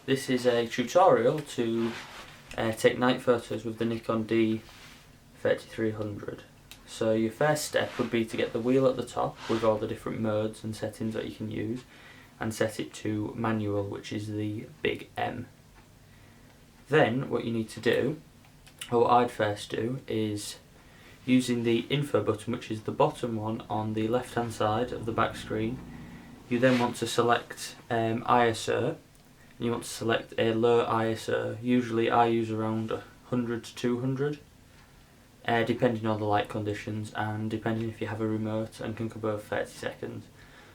This is a tutorial to take night photos with the Nikon D3300. So your first step would be to get the wheel at the top with all the different modes and settings that you can use, and set it to manual, which is the big M. Then what you need to do, or what I'd first do, is using the info button, which is the bottom one on the left hand side of the back screen. You then want to select eisah. You want to select a low eisah. Usually I use around 100 to 200, depending on the light conditions and depending if you have a remote and can go above 30 seconds.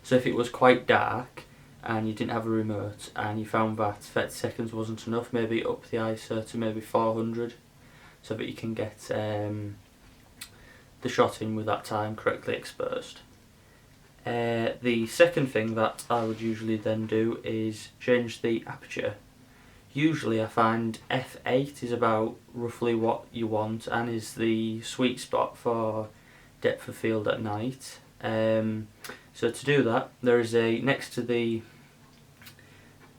So if it was quite dark and you didn't have a remote and you found that 30 seconds wasn't enough, maybe up the eisah to maybe 400, so that you can get the shot in with that time correctly exposed. The second thing that I would usually then do is change the aperture. Usually I find f8 is about roughly what you want and is the sweet spot for depth of field at night. So to do that, there is a, next to the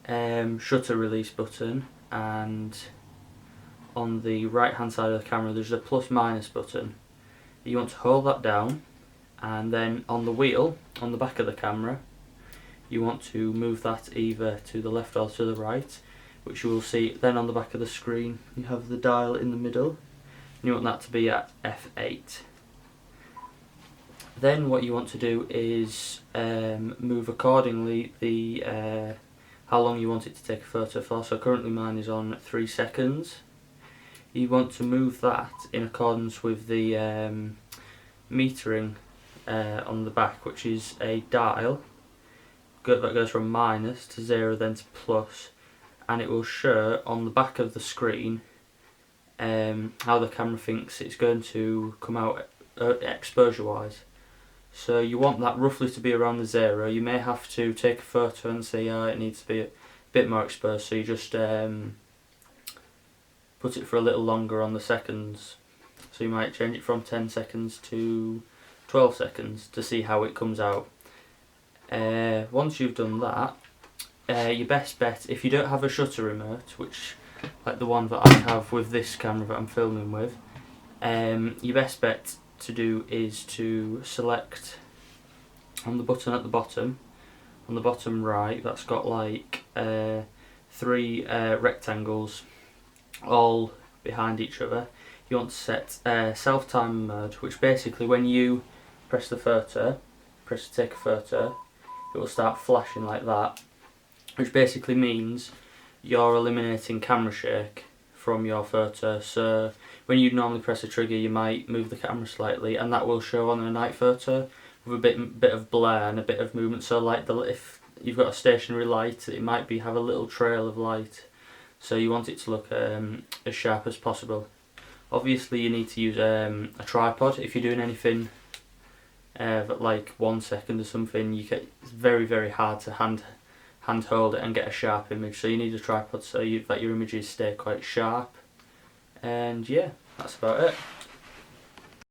shutter release button, and on the right hand side of the camera there's a plus minus button. You want to hold that down, and then on the wheel on the back of the camera you want to move that either to the left or to the right, which you will see then on the back of the screen. You have the dial in the middle and you want that to be at f8. Then what you want to do is move accordingly the how long you want it to take a photo for. So currently mine is on 3 seconds. You want to move that in accordance with the metering on the back, which is a dial that goes from minus to 0 then to plus, and it will show on the back of the screen how the camera thinks it's going to come out exposure wise. So you want that roughly to be around the 0. You may have to take a photo and say it needs to be a bit more exposed, so you just put it for a little longer on the seconds. So you might change it from 10 seconds to 12 seconds to see how it comes out. Once you've done that, your best bet, if you don't have a shutter remote, which like the one that I have with this camera that I'm filming with, your best bet to do is to select on the button at the bottom, on the bottom right, that's got like 3 rectangles all behind each other. You want to set self-time mode, which basically when you press the photo, press to take a photo, it will start flashing like that, which basically means you're eliminating camera shake from your photo. So when you normally press a trigger you might move the camera slightly, and that will show on a night photo with a bit of blur and a bit of movement. So like if you've got a stationary light, it might have a little trail of light, so you want it to look as sharp as possible. Obviously you need to use a tripod if you're doing anything like 1 second or something. It's very hard to hand hold it and get a sharp image, so you need a tripod so that your images stay quite sharp. And yeah, that's about it.